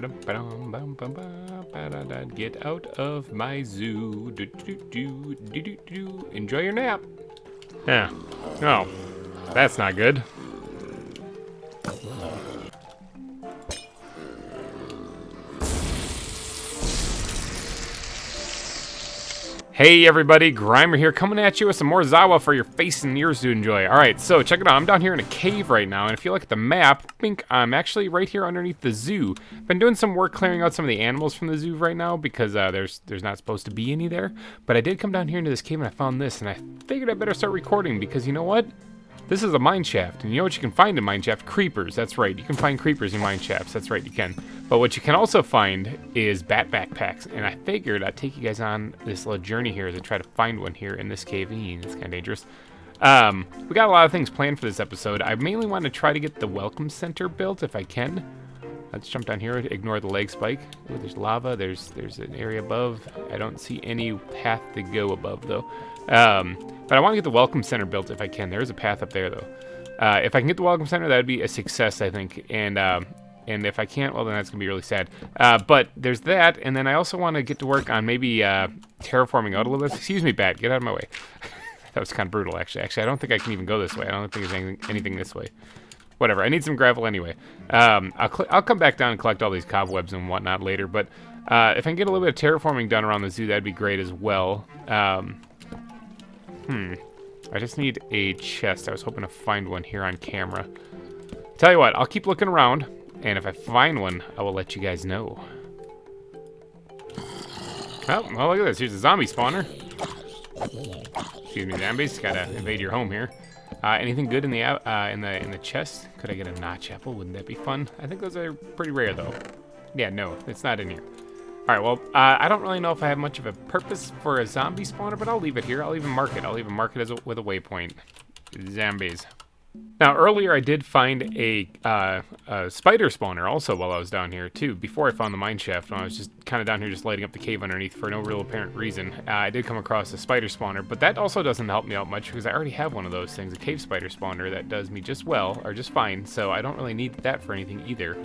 Get out of my zoo. Enjoy your nap. Yeah. Oh, that's not good. Hey everybody, GReimer here, coming at you with some more ZAWA for your face and ears to enjoy. Alright, so check it out, I'm down here in a cave right now, and if you look at the map, I'm actually right here underneath the zoo. Been doing some work clearing out some of the animals from the zoo right now, because there's not supposed to be any there. But I did come down here into this cave and I found this, and I figured I better start recording, because you know what? This is a mineshaft, and you know what you can find in mineshaft? Creepers, that's right. You can find creepers in mineshafts, that's right, you can. But what you can also find is bat backpacks, and I figured I'd take you guys on this little journey here to try to find one here in this cave. It's kind of dangerous. We got a lot of things planned for this episode. I mainly want to try to get the welcome center built if I can. Let's jump down here, ignore the leg spike. Ooh, there's lava, there's an area above. I don't see any path to go above though. But I want to get the welcome center built if I can. There is a path up there though. If I can get the welcome center, that would be a success, I think. And if I can't, well then that's gonna be really sad. But there's that, and then I also want to get to work on maybe terraforming out a little bit. Excuse me, bat, get out of my way. That was kind of brutal, actually. Actually, I don't think I can even go this way. I don't think there's anything this way. Whatever, I need some gravel anyway. I'll come back down and collect all these cobwebs and whatnot later, but if I can get a little bit of terraforming done around the zoo, that'd be great as well. I just need a chest. I was hoping to find one here on camera. Tell you what, I'll keep looking around, and if I find one, I will let you guys know. Oh, well, look at this. Here's a zombie spawner. Excuse me, zombies. Gotta invade your home here. Anything good in the chest? Could I get a notch apple? Wouldn't that be fun? I think those are pretty rare though. Yeah, no, it's not in here. All right, well, I don't really know if I have much of a purpose for a zombie spawner, but I'll leave it here. I'll even mark it. I'll even mark it with a waypoint. Zombies. Now, earlier I did find a spider spawner also while I was down here, too, before I found the mineshaft, when I was just kind of down here just lighting up the cave underneath for no real apparent reason. I did come across a spider spawner, but that also doesn't help me out much because I already have one of those things, a cave spider spawner that does me just well, or just fine, so I don't really need that for anything either.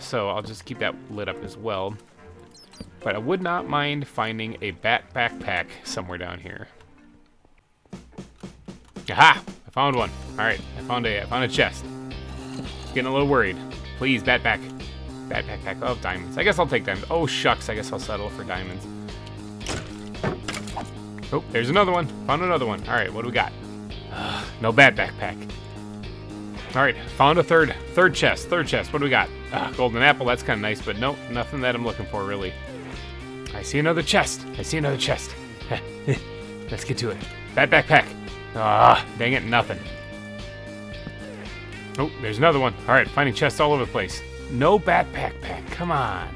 So I'll just keep that lit up as well. But I would not mind finding a bat backpack somewhere down here. Aha! I found one. All right, I found a chest. Getting a little worried. Please, bat backpack. Oh, diamonds. I guess I'll take diamonds. Oh shucks, I guess I'll settle for diamonds. Oh, there's another one. Found another one. All right, what do we got? No bat backpack. All right, found a third chest. What do we got? Golden apple. That's kind of nice, but nope, nothing that I'm looking for really. I see another chest. Let's get to it. Bat backpack. Ah, dang it, nothing. Oh, there's another one. All right, finding chests all over the place. No bat backpack, come on.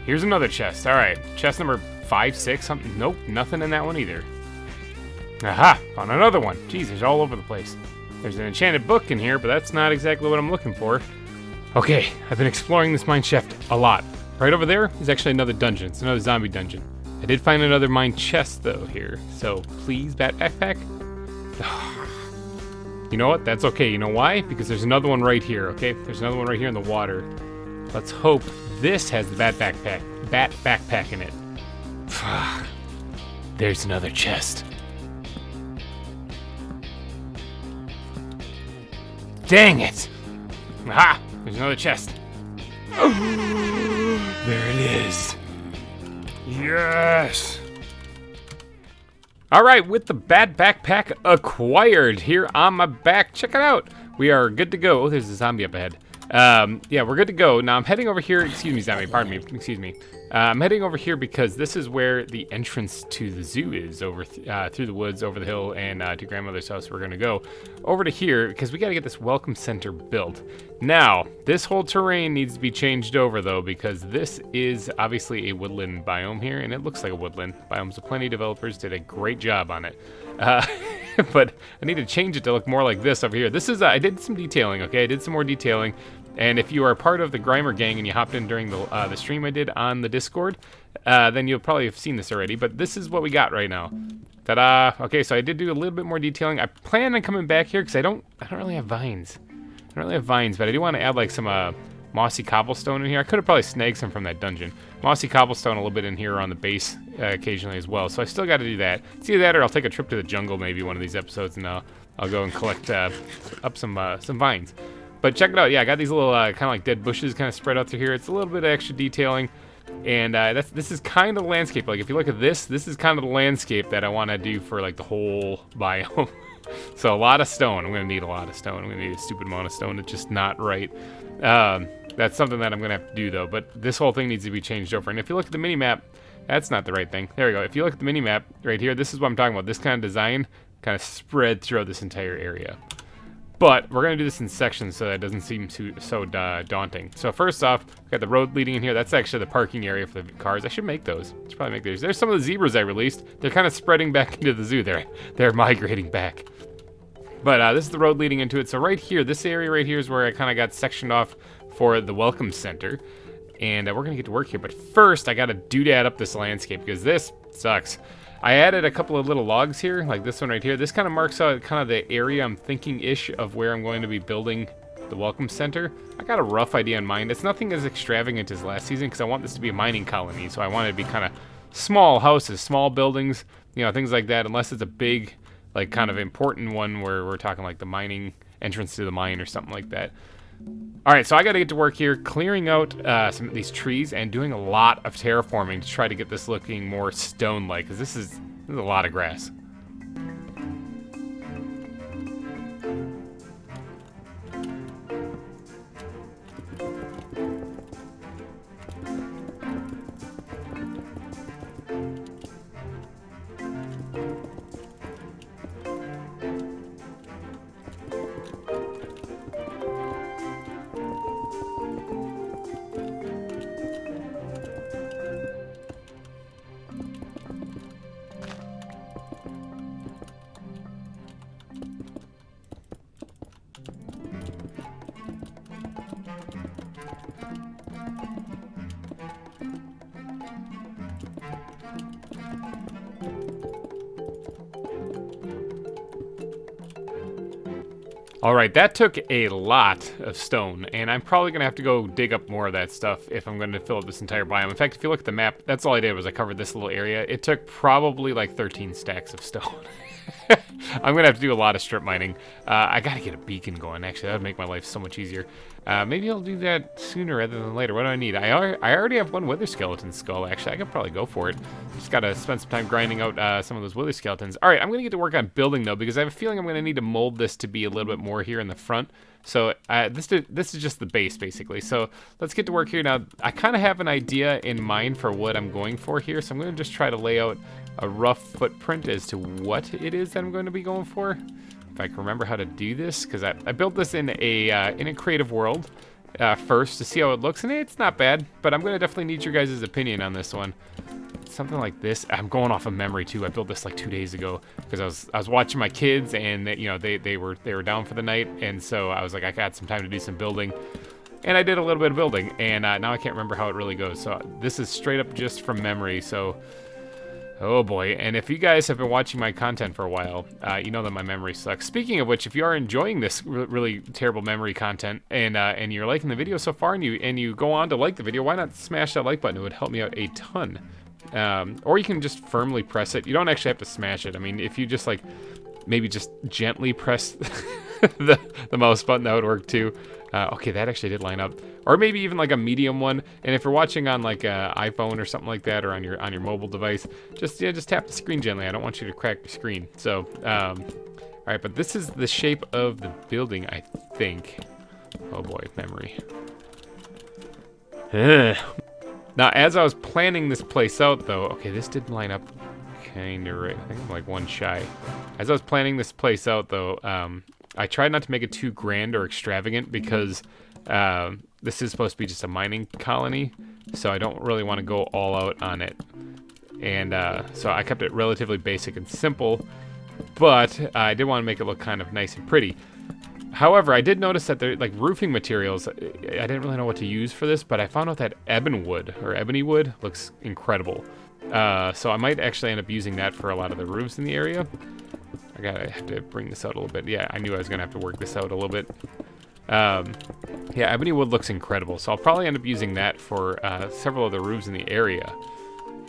Here's another chest. All right, chest number 5, 6, something. Nope, nothing in that one either. Aha, found another one. Jeez, there's all over the place. There's an enchanted book in here, but that's not exactly what I'm looking for. Okay, I've been exploring this mineshaft a lot. Right over there is actually another dungeon. It's another zombie dungeon. I did find another mine chest, though, here. So, please, bat backpack. You know what? That's okay. You know why? Because there's another one right here, okay? There's another one right here in the water. Let's hope this has the bat backpack in it. There's another chest. Dang it! Aha! There's another chest. There it is. Yes! Alright, with the bat backpack acquired here on my back, check it out. We are good to go. Oh, there's a zombie up ahead. Yeah, we're good to go. Now I'm heading over here. Excuse me, zombie, pardon me. Excuse me. I'm heading over here because this is where the entrance to the zoo is, over through the woods, over the hill, and to grandmother's house. We're gonna go over to here because we gotta get this welcome center built. Now, this whole terrain needs to be changed over though, because this is obviously a woodland biome here, and it looks like a woodland biome, so plenty of developers did a great job on it. But I need to change it to look more like this over here. This is, I did some detailing, okay? I did some more detailing. And if you are part of the GReimer gang and you hopped in during the stream I did on the Discord, then you'll probably have seen this already. But this is what we got right now. Ta-da! Okay, so I did do a little bit more detailing. I plan on coming back here because I don't really have vines. I don't really have vines, but I do want to add like some mossy cobblestone in here. I could have probably snagged some from that dungeon. Mossy cobblestone a little bit in here on the base occasionally as well. So I still got to do that. It's either that or I'll take a trip to the jungle maybe one of these episodes, and I'll go and collect up some vines. But check it out. Yeah, I got these little kind of like dead bushes kind of spread out through here. It's a little bit of extra detailing. And this is kind of the landscape. Like if you look at this is kind of the landscape that I want to do for like the whole biome. So a lot of stone. I'm going to need a lot of stone. I'm going to need a stupid amount of stone. It's just not right. That's something that I'm going to have to do though. But this whole thing needs to be changed over. And if you look at the mini-map, that's not the right thing. There we go. If you look at the mini-map right here, this is what I'm talking about. This kind of design kind of spread throughout this entire area. But we're going to do this in sections so that it doesn't seem so daunting. So first off, we've got the road leading in here. That's actually the parking area for the cars. I should make those. I should probably make those. There's some of the zebras I released. They're kind of spreading back into the zoo. They're migrating back. But this is the road leading into it. So right here, this area right here is where I kind of got sectioned off for the welcome center. And we're going to get to work here. But first, I got to doodad up this landscape because this sucks. I added a couple of little logs here, like this one right here. This kind of marks out kind of the area I'm thinking-ish of where I'm going to be building the welcome center. I got a rough idea in mind. It's nothing as extravagant as last season because I want this to be a mining colony. So I want it to be kind of small houses, small buildings, you know, things like that, unless it's a big, like kind of important one where we're talking like the mining entrance to the mine or something like that. All right, so I got to get to work here clearing out some of these trees and doing a lot of terraforming to try to get this looking more stone-like, because this is a lot of grass. Alright, that took a lot of stone, and I'm probably going to have to go dig up more of that stuff if I'm going to fill up this entire biome. In fact, if you look at the map, that's all I did was I covered this little area. It took probably like 13 stacks of stone. I'm going to have to do a lot of strip mining. I got to get a beacon going, actually. That would make my life so much easier. Maybe I'll do that sooner rather than later. What do I need? I already have one wither skeleton skull, actually. I could probably go for it. Just got to spend some time grinding out some of those wither skeletons. All right, I'm going to get to work on building, though, because I have a feeling I'm going to need to mold this to be a little bit more here in the front. So this is just the base, basically. So let's get to work here. Now, I kind of have an idea in mind for what I'm going for here. So I'm going to just try to lay out a rough footprint as to what it is that I'm going to be going for. If I can remember how to do this, because I built this in a creative world first to see how it looks, and it's not bad, but I'm going to definitely need your guys' opinion on this one. Something like this. I'm going off of memory too. I built this like 2 days ago because I was watching my kids, and you know they were down for the night, and so I was like, I got some time to do some building, and I did a little bit of building, and now I can't remember how it really goes. So this is straight up just from memory. So. Oh boy, and if you guys have been watching my content for a while, you know that my memory sucks. Speaking of which, if you are enjoying this really terrible memory content and you're liking the video so far and you go on to like the video, why not smash that like button? It would help me out a ton. Or you can just firmly press it. You don't actually have to smash it. I mean, if you just like maybe just gently press the mouse button, that would work too. Okay, that actually did line up. Or maybe even like a medium one. And if you're watching on like an iPhone or something like that, or on your mobile device, just tap the screen gently. I don't want you to crack your screen. So, all right, but this is the shape of the building, I think. Oh boy, memory. Now, as I was planning this place out, though, okay, this did line up kind of right. I think I'm like one shy. As I was planning this place out, though, I tried not to make it too grand or extravagant because this is supposed to be just a mining colony, so I don't really want to go all out on it. And so I kept it relatively basic and simple, but I did want to make it look kind of nice and pretty. However, I did notice that they're like roofing materials. I didn't really know what to use for this, but I found out that ebony wood looks incredible. So I might actually end up using that for a lot of the roofs in the area. I have to bring this out a little bit. Yeah, I knew I was gonna have to work this out a little bit. Yeah, ebony wood looks incredible, so I'll probably end up using that for several of the roofs in the area.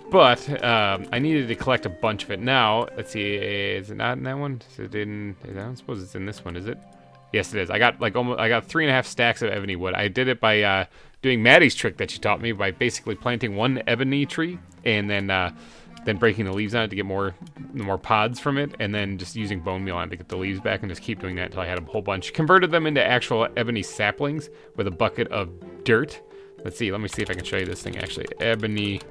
But I needed to collect a bunch of it. Now, let's see, is it not in that one? Is it in? I don't suppose it's in this one, is it? Yes, it is. I got like almost. I got 3.5 stacks of ebony wood. I did it by doing Maddie's trick that she taught me by basically planting one ebony tree and then breaking the leaves on it to get more pods from it, and then just using bone meal on it to get the leaves back, and just keep doing that until I had a whole bunch. Converted them into actual ebony saplings with a bucket of dirt. Let's see. Let me see if I can show you this thing actually. Ebony.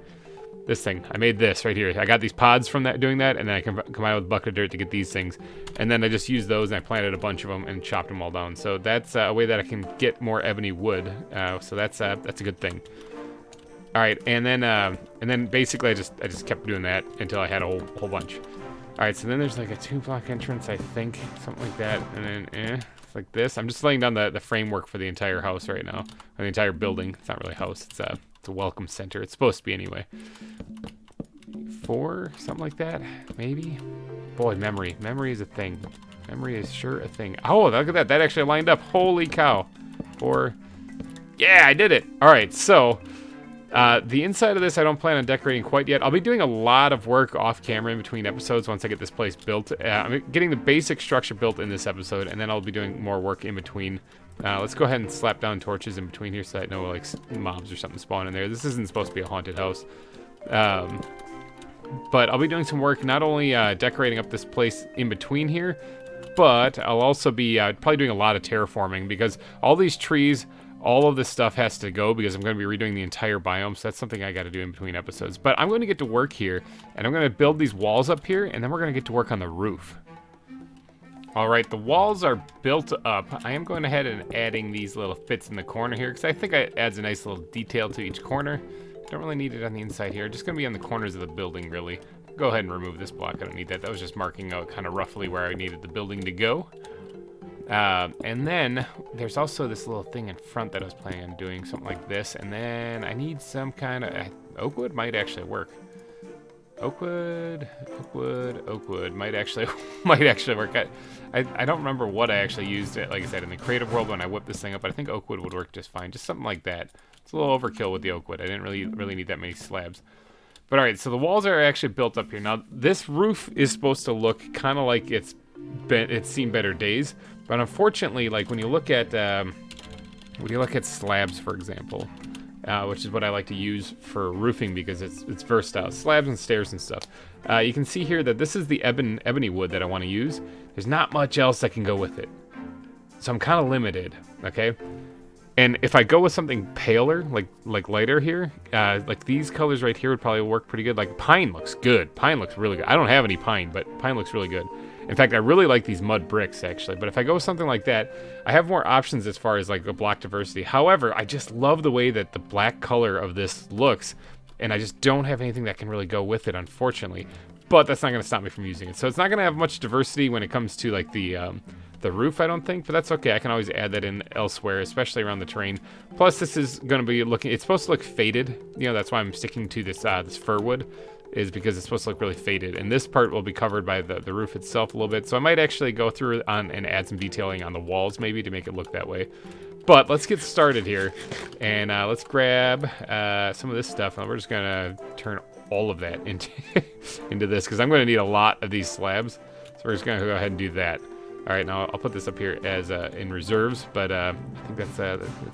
This thing, I made this right here. I got these pods from that, doing that, and then I combined with a bucket of dirt to get these things. And then I just used those and I planted a bunch of them and chopped them all down. So that's a way that I can get more ebony wood. So that's a good thing. All right, and then basically I just kept doing that until I had a whole bunch. All right, so then there's like a 2-block entrance, I think, something like that, and then like this. I'm just laying down the framework for the entire house right now, or the entire building. It's not really a house. It's a welcome center. It's supposed to be anyway. 4, something like that, maybe. Boy, memory is a thing. Memory is sure a thing. Oh, look at that. That actually lined up. Holy cow. 4. Yeah, I did it. All right, so the inside of this I don't plan on decorating quite yet. I'll be doing a lot of work off camera in between episodes once I get this place built. I'm getting the basic structure built in this episode, and then I'll be doing more work in between. Let's go ahead and slap down torches in between here so that no like mobs or something spawn in there. This isn't supposed to be a haunted house. But I'll be doing some work, not only decorating up this place in between here, but I'll also be probably doing a lot of terraforming, because all these trees, all of this stuff has to go, because I'm going to be redoing the entire biome, so that's something I got to do in between episodes. But I'm going to get to work here, and I'm going to build these walls up here, and then we're going to get to work on the roof. All right, the walls are built up. I am going ahead and adding these little fits in the corner here, because I think it adds a nice little detail to each corner. Don't really need it on the inside here. Just gonna be on the corners of the building, really. Go ahead and remove this block. I don't need that. That was just marking out kind of roughly where I needed the building to go. And then there's also this little thing in front that I was planning on doing, something like this. And then I need some kind of oak wood might actually work. Oak wood might actually work. I don't remember what I actually used it, like I said, in the creative world when I whipped this thing up, but I think oak wood would work just fine. Just something like that. It's a little overkill with the oak wood. I didn't really need that many slabs. But all right, so the walls are actually built up here. Now, this roof is supposed to look kind of like it's seen better days, but unfortunately, like when you look at slabs, for example, which is what I like to use for roofing because it's versatile, slabs and stairs and stuff. You can see here that this is the ebony wood that I want to use. There's not much else that can go with it, so I'm kind of limited. Okay. And if I go with something paler, like lighter here, like these colors right here would probably work pretty good. Like pine looks good. Pine looks really good. I don't have any pine, but pine looks really good. In fact, I really like these mud bricks actually. But if I go with something like that, I have more options as far as like a block diversity. However, I just love the way that the black color of this looks, and I just don't have anything that can really go with it, unfortunately. But that's not going to stop me from using it. So it's not going to have much diversity when it comes to like the roof, I don't think, but that's okay. I can always add that in elsewhere, especially around the terrain. Plus, this is going to be looking, it's supposed to look faded. You know, that's why I'm sticking to this this fir wood, is because it's supposed to look really faded. And this part will be covered by the roof itself a little bit. So I might actually go through and add some detailing on the walls maybe to make it look that way. But let's get started here. And let's grab some of this stuff. And we're just going to turn all of that into this, because I'm going to need a lot of these slabs. So we're just going to go ahead and do that. All right, now I'll put this up here as in reserves, but I think that's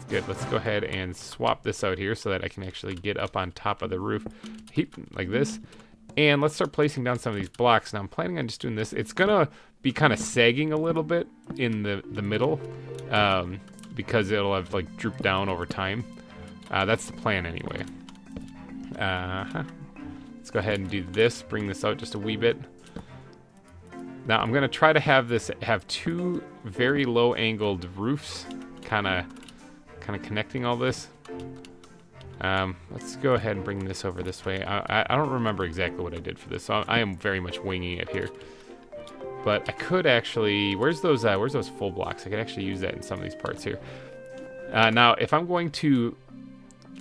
good. Let's go ahead and swap this out here so that I can actually get up on top of the roof, heap like this. And let's start placing down some of these blocks. Now I'm planning on just doing this. It's gonna be kind of sagging a little bit in the middle, because it'll have like drooped down over time. That's the plan anyway. Let's go ahead and do this. Bring this out just a wee bit. Now I'm gonna try to have two very low angled roofs, kind of connecting all this. Let's go ahead and bring this over this way. I don't remember exactly what I did for this, so I am very much winging it here. But I could actually, where's those full blocks? I could actually use that in some of these parts here. Now if I'm going to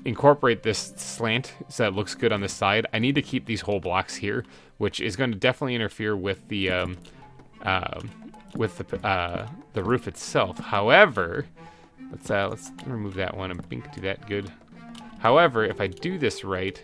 incorporate this slant so that it looks good on this side, I need to keep these whole blocks here, which is going to definitely interfere with the roof itself. However, Let's remove that one and bink, do that, good. However, if I do this right,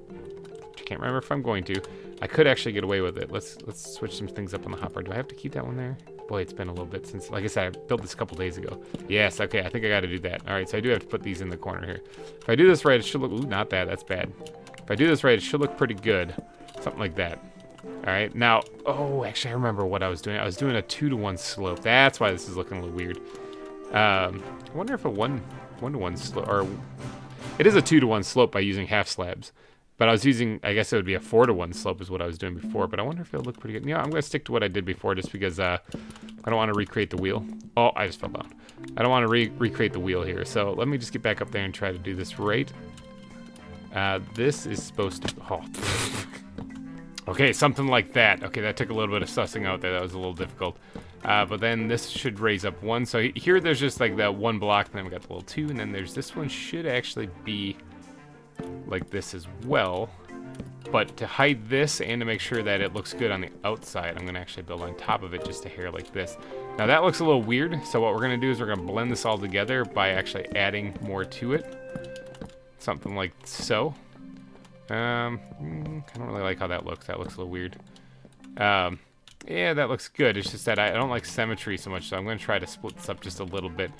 which I can't remember if I'm going to, I could actually get away with it. Let's switch some things up on the hopper. Do I have to keep that one there? Boy, it's been a little bit since, like I said, I built this a couple days ago. Yes, okay, I think I got to do that. All right, so I do have to put these in the corner here. If I do this right, it should look, ooh, not that, that's bad. If I do this right, it should look pretty good. Something like that. All right, now, oh, actually, I remember what I was doing. I was doing a 2-to-1 slope. That's why this is looking a little weird. I wonder if a 1-to-1 slope, or it is a 2-to-1 slope by using half slabs. But I was using, I guess it would be a 4-to-1 slope is what I was doing before. But I wonder if it'll look pretty good. Yeah, I'm going to stick to what I did before just because I don't want to recreate the wheel. Oh, I just fell down. I don't want to recreate the wheel here. So let me just get back up there and try to do this right. This is supposed to, oh. Okay, something like that. Okay, that took a little bit of sussing out there. That was a little difficult. But then this should raise up 1. So here there's just like that 1 block, and then we got the little 2, and then there's this one should actually be like this as well. But to hide this and to make sure that it looks good on the outside, I'm gonna actually build on top of it just a hair like this. Now that looks a little weird, so what we're gonna do is we're gonna blend this all together by actually adding more to it. Something like so. I don't really like how that looks. That looks a little weird. Yeah, that looks good. It's just that I don't like symmetry so much, so I'm going to try to split this up just a little bit.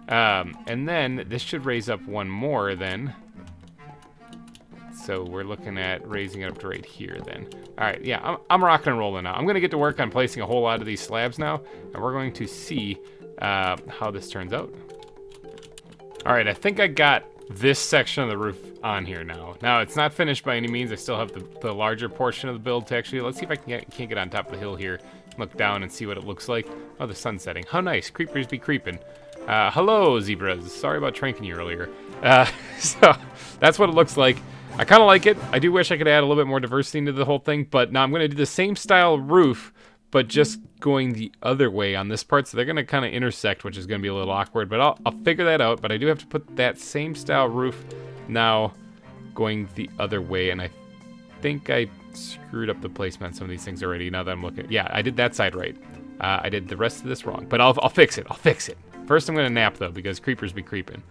And then this should raise up 1 more then. So we're looking at raising it up to right here then. All right, yeah, I'm rocking and rolling now. I'm going to get to work on placing a whole lot of these slabs now, and we're going to see how this turns out. All right, I think I got this section of the roof on here now. Now, it's not finished by any means. I still have the larger portion of the build to actually, let's see if I can't get on top of the hill here, look down and see what it looks like. Oh, the sun's setting. How nice. Creepers be creeping. Hello, zebras. Sorry about tranking you earlier. So that's what it looks like. I kind of like it. I do wish I could add a little bit more diversity into the whole thing, but now I'm going to do the same style roof, but just going the other way on this part. So they're going to kind of intersect, which is going to be a little awkward, but I'll figure that out. But I do have to put that same style roof now going the other way. And I think I screwed up the placement on some of these things already now that I'm looking. Yeah, I did that side right. I did the rest of this wrong, but I'll fix it. I'll fix it. First, I'm going to nap, though, because creepers be creeping.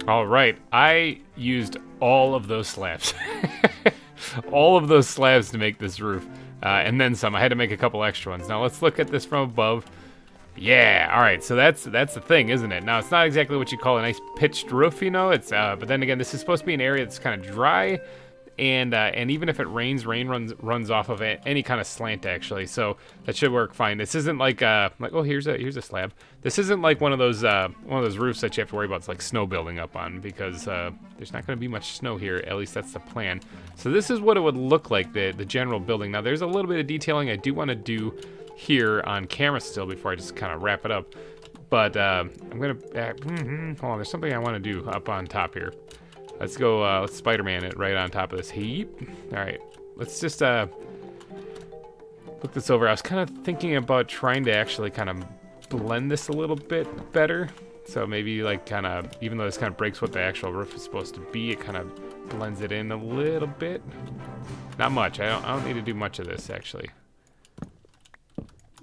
All right, I used all of those slabs. All of those slabs to make this roof. And then some. I had to make a couple extra ones. Now let's look at this from above. Yeah, all right. So that's the thing, isn't it? Now it's not exactly what you call a nice pitched roof, you know. It's but then again, this is supposed to be an area that's kind of dry, and even if it rains, rain runs off of it, any kind of slant actually. So that should work fine. This isn't like oh here's a slab. This isn't like one of those roofs that you have to worry about. It's like snow building up on because there's not going to be much snow here. At least that's the plan. So this is what it would look like, the general building. Now there's a little bit of detailing I do want to do here on camera still before I just kind of wrap it up. But I'm gonna hold on. There's something I want to do up on top here. Let's go. Let's Spider-Man it right on top of this heap. All right. Let's just look this over. I was kind of thinking about trying to actually kind of blend this a little bit better. So maybe like kind of, even though this kind of breaks what the actual roof is supposed to be, it kind of blends it in a little bit. Not much. I don't need to do much of this actually.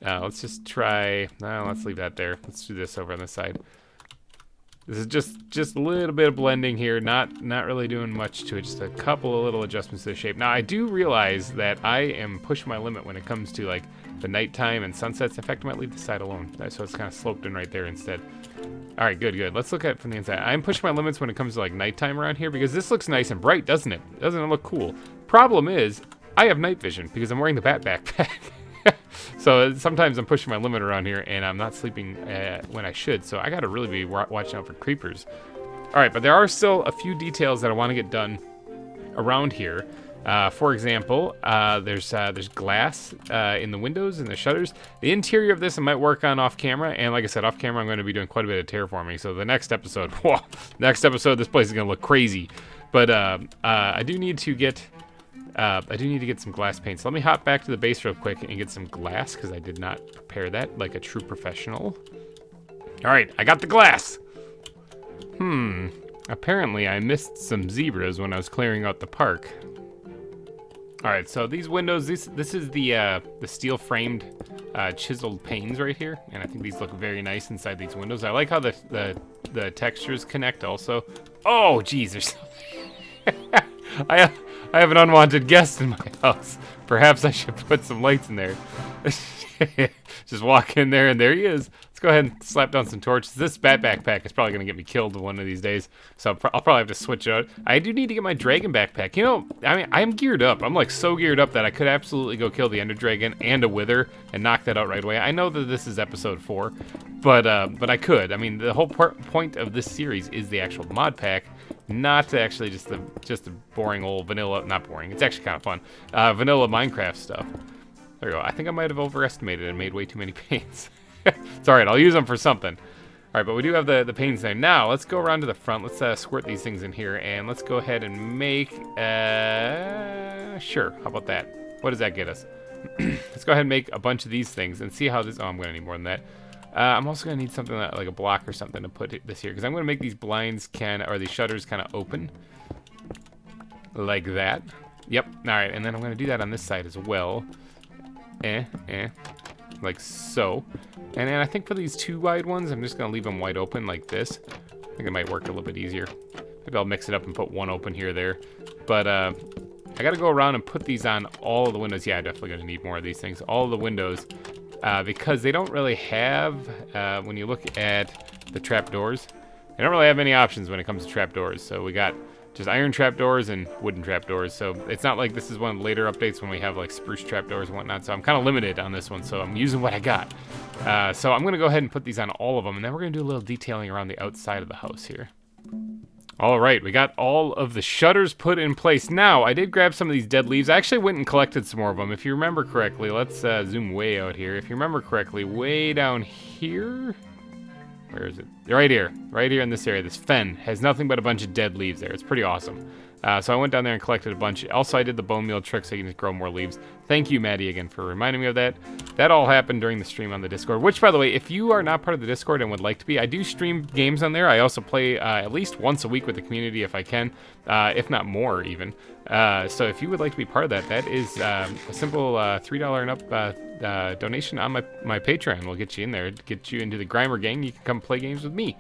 Let's just try. No, let's leave that there. Let's do this over on this side. This is just a little bit of blending here, not really doing much to it, just a couple of little adjustments to the shape. Now I do realize that I am pushing my limit when it comes to like the nighttime and sunsets. In fact, I might leave the side alone, so it's kind of sloped in right there instead. All right, good. Let's look at it from the inside. I'm pushing my limits when it comes to like nighttime around here because this looks nice and bright, doesn't it? Doesn't it look cool? Problem is, I have night vision because I'm wearing the bat backpack. So sometimes I'm pushing my limit around here and I'm not sleeping when I should. So I got to really be watching out for creepers. All right, but there are still a few details that I want to get done around here. For example, there's glass in the windows and the shutters. The interior of this I might work on off camera. And like I said, off camera, I'm going to be doing quite a bit of terraforming. So the next episode, this place is going to look crazy. But I do need to get some glass paint. So let me hop back to the base real quick and get some glass because I did not prepare that like a true professional. All right, I got the glass. Apparently I missed some zebras when I was clearing out the park. All right, so these windows, this is the steel framed chiseled panes right here, and I think these look very nice inside these windows. I like how the textures connect also. Oh, geez, there's I have an unwanted guest in my house. Perhaps I should put some lights in there. Just walk in there, and there he is. Let's go ahead and slap down some torches. This bat backpack is probably going to get me killed one of these days, so I'll probably have to switch out. I do need to get my dragon backpack. You know, I mean, I'm geared up. I'm like so geared up that I could absolutely go kill the ender dragon and a wither and knock that out right away. I know that this is episode 4, but I could. I mean, the whole point of this series is the actual mod pack, not actually just the boring old vanilla. Not boring. It's actually kind of fun. Vanilla Minecraft stuff. There we go. I think I might have overestimated and made way too many panes. It's alright, I'll use them for something. Alright, but we do have the panes there. Now, let's go around to the front. Let's squirt these things in here, and let's go ahead and make... sure, how about that? What does that get us? Let's go ahead and make a bunch of these things and see how this... Oh, I'm going to need more than that. I'm also going to need something like a block or something to put this here, because I'm going to make these blinds or these shutters kind of open. Like that. Yep, alright, and then I'm going to do that on this side as well. Like so. And then I think for these 2 wide ones, I'm just going to leave them wide open like this. I think it might work a little bit easier. Maybe I'll mix it up and put one open here, there. But I got to go around and put these on all of the windows. Yeah, I'm definitely going to need more of these things. All of the windows. Because they don't really have, when you look at the trapdoors, they don't really have any options when it comes to trapdoors. So we got just iron trapdoors and wooden trapdoors. So it's not like this is one of the later updates when we have like spruce trapdoors and whatnot. So I'm kind of limited on this one. So I'm using what I got. So I'm going to go ahead and put these on all of them. And then we're going to do a little detailing around the outside of the house here. All right, we got all of the shutters put in place. Now, I did grab some of these dead leaves. I actually went and collected some more of them. If you remember correctly, let's zoom way out here. If you remember correctly, way down here... Where is it? Right here in this area. This fen has nothing but a bunch of dead leaves there. It's pretty awesome. So I went down there and collected a bunch. Also, I did the bone meal trick so you can just grow more leaves. Thank you, Maddie, again, for reminding me of that. That all happened during the stream on the Discord, which, by the way, if you are not part of the Discord and would like to be, I do stream games on there. I also play at least once a week with the community if I can, if not more even. So if you would like to be part of that, that is a simple $3 and up donation on my Patreon. We'll get you in there, get you into the GReimer gang. You can come play games with me.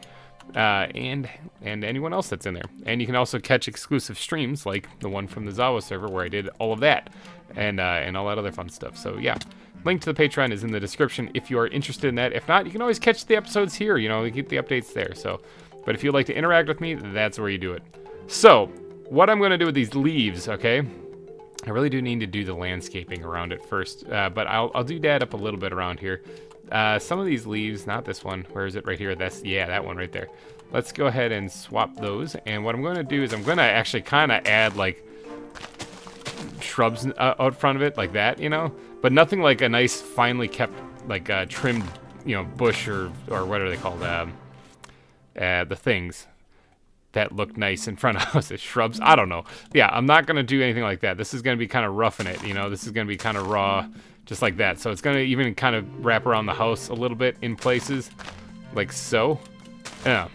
And anyone else that's in there. And you can also catch exclusive streams like the one from the ZAWA server where I did all of that and all that other fun stuff. So yeah, link to the Patreon is in the description if you are interested in that. If not, you can always catch the episodes here. You know, you get the updates there. So, but if you'd like to interact with me, that's where you do it. So what I'm going to do with these leaves, okay? I really do need to do the landscaping around it first, but I'll do that up a little bit around here. Some of these leaves, not this one. Where is it? Right here. Yeah, that one right there. Let's go ahead and swap those. And what I'm going to do is I'm going to actually kind of add like shrubs out front of it, like that, you know. But nothing like a nice, finely kept, like trimmed, you know, bush or what are they called? The things that look nice in front of houses. Shrubs. I don't know. Yeah, I'm not going to do anything like that. This is going to be kind of roughing it, you know. This is going to be kind of raw. Just like that. So it's going to even kind of wrap around the house a little bit in places. Like so. Yeah.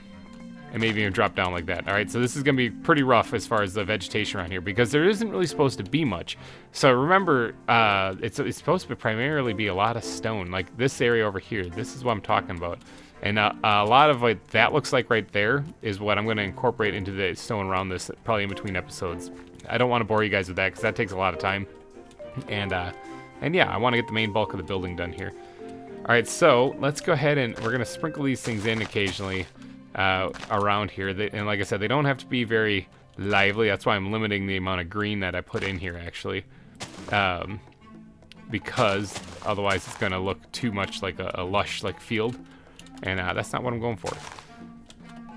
And maybe even drop down like that. Alright, so this is going to be pretty rough as far as the vegetation around here. Because there isn't really supposed to be much. So remember, it's supposed to primarily be a lot of stone. Like this area over here. This is what I'm talking about. And a lot of what that looks like right there is what I'm going to incorporate into the stone around this. Probably in between episodes. I don't want to bore you guys with that because that takes a lot of time. And yeah, I want to get the main bulk of the building done here. All right, so let's go ahead and we're going to sprinkle these things in occasionally around here. And like I said, they don't have to be very lively. That's why I'm limiting the amount of green that I put in here, actually. Because otherwise it's going to look too much like a lush like field. And that's not what I'm going for.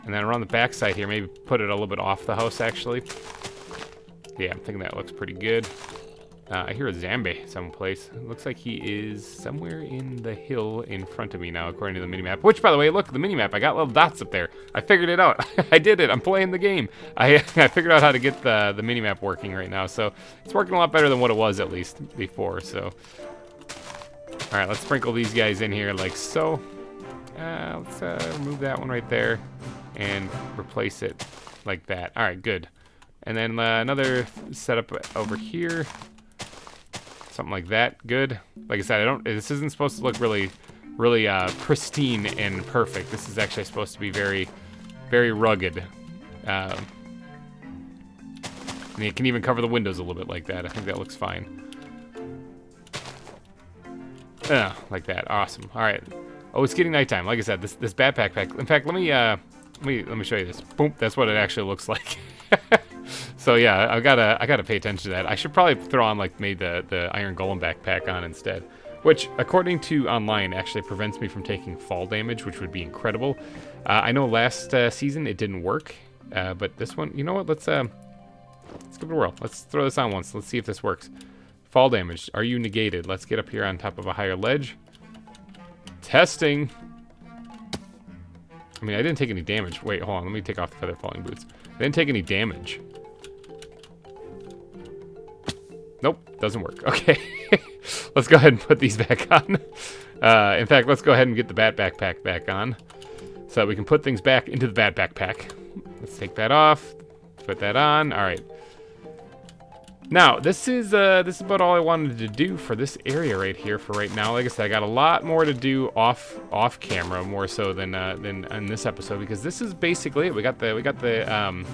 And then around the back side here, maybe put it a little bit off the house, actually. Yeah, I'm thinking that looks pretty good. I hear a zombie someplace. It looks like he is somewhere in the hill in front of me now, according to the minimap. Which, by the way, look, the minimap. I got little dots up there. I figured it out. I did it. I'm playing the game. I figured out how to get the minimap working right now. So it's working a lot better than what it was, at least, before. So, all right, let's sprinkle these guys in here like so. Let's remove that one right there and replace it like that. All right, good. And then another setup over here. Something like that. Good. Like I said, this isn't supposed to look really pristine and perfect. This is actually supposed to be very, very rugged. And it can even cover the windows a little bit like that. I think that looks fine. Like that. Awesome. All right. Oh, it's getting nighttime. Like I said, this backpack pack. In fact, let me show you this. Boom. That's what it actually looks like. So yeah, I gotta pay attention to that. I should probably throw on like maybe the Iron Golem backpack on instead, which according to online actually prevents me from taking fall damage, which would be incredible. I know last season it didn't work, but this one, you know what? Let's give it a whirl. Let's throw this on once. Let's see if this works. Fall damage. Are you negated? Let's get up here on top of a higher ledge. Testing. I mean, I didn't take any damage. Wait, hold on. Let me take off the feather falling boots. I didn't take any damage. Nope, doesn't work. Okay. Let's go ahead and put these back on. In fact, let's go ahead and get the bat backpack back on so that we can put things back into the bat backpack. Let's take that off. Put that on. All right. Now, this is about all I wanted to do for this area right here for right now. Like I said, I got a lot more to do off camera, more so than in this episode, because this is basically it. We got the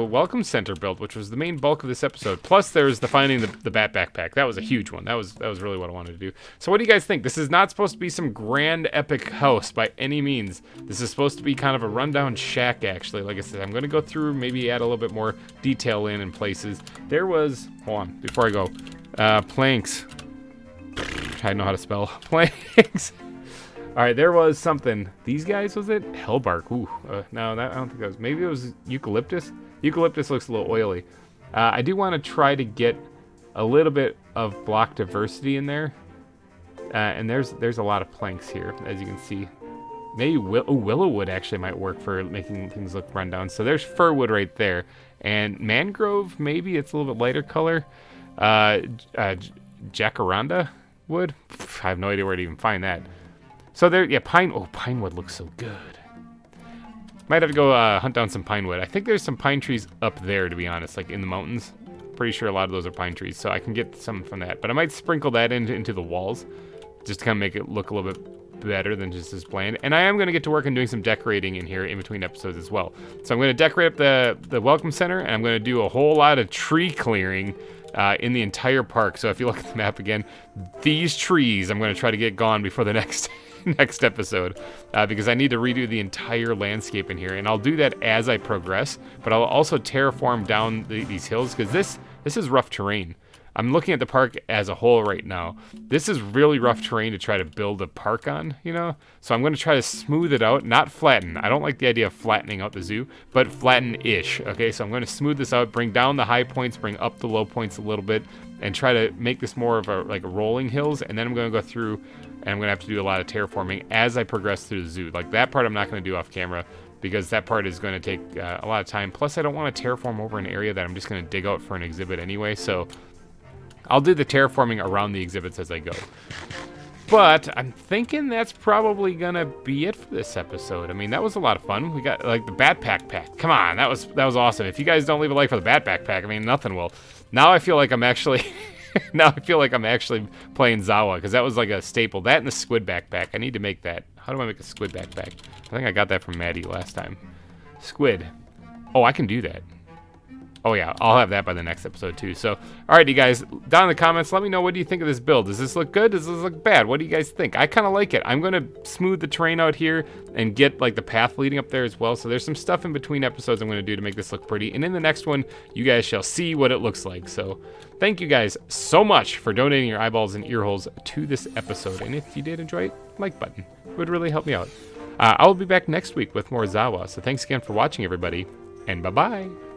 welcome center built, which was the main bulk of this episode. Plus, there's the finding the bat backpack. That was a huge one. That was really what I wanted to do. So, what do you guys think? This is not supposed to be some grand epic house by any means. This is supposed to be kind of a rundown shack, actually. Like I said, I'm going to go through, maybe add a little bit more detail in places. There was, hold on, before I go, planks. I know how to spell planks. All right, there was something. These guys, was it? Hellbark. Ooh, no, I don't think that was. Maybe it was eucalyptus. Eucalyptus looks a little oily. I do want to try to get a little bit of block diversity in there. And there's a lot of planks here, as you can see. Maybe willow wood actually might work for making things look rundown. So there's fir wood right there. And mangrove, maybe it's a little bit lighter color. Jacaranda wood. I have no idea where to even find that. So there, yeah, pine wood looks so good. Might have to go hunt down some pine wood. I think there's some pine trees up there, to be honest, like in the mountains. Pretty sure a lot of those are pine trees, so I can get some from that. But I might sprinkle that into the walls, just to kind of make it look a little bit better than just this bland. And I am going to get to work on doing some decorating in here in between episodes as well. So I'm going to decorate up the welcome center, and I'm going to do a whole lot of tree clearing in the entire park. So if you look at the map again, these trees I'm going to try to get gone before the next episode, because I need to redo the entire landscape in here, and I'll do that as I progress. But I'll also terraform down these hills, because this is rough terrain. I'm looking at the park as a whole right now. This is really rough terrain to try to build a park on, you know? So I'm going to try to smooth it out, not flatten. I don't like the idea of flattening out the zoo, but flatten-ish, okay? So I'm going to smooth this out, bring down the high points, bring up the low points a little bit, and try to make this more of a rolling hills. And then I'm going to go through, and I'm going to have to do a lot of terraforming as I progress through the zoo. Like, that part I'm not going to do off camera, because that part is going to take a lot of time. Plus, I don't want to terraform over an area that I'm just going to dig out for an exhibit anyway, so I'll do the terraforming around the exhibits as I go. But I'm thinking that's probably gonna be it for this episode. I mean, that was a lot of fun. We got like the bat backpack. Come on, that was awesome. If you guys don't leave a like for the bat backpack, I mean, nothing will. Now I feel like I'm actually playing ZAWA, because that was like a staple. That and the squid backpack. I need to make that. How do I make a squid backpack? I think I got that from Maddie last time. Squid. Oh, I can do that. Oh yeah, I'll have that by the next episode too. So, alright you guys, down in the comments, let me know, what do you think of this build? Does this look good? Does this look bad? What do you guys think? I kind of like it. I'm going to smooth the terrain out here and get like the path leading up there as well. So there's some stuff in between episodes I'm going to do to make this look pretty. And in the next one, you guys shall see what it looks like. So thank you guys so much for donating your eyeballs and ear holes to this episode. And if you did enjoy it, like button. It would really help me out. I will be back next week with more ZAWA. So thanks again for watching, everybody. And bye-bye.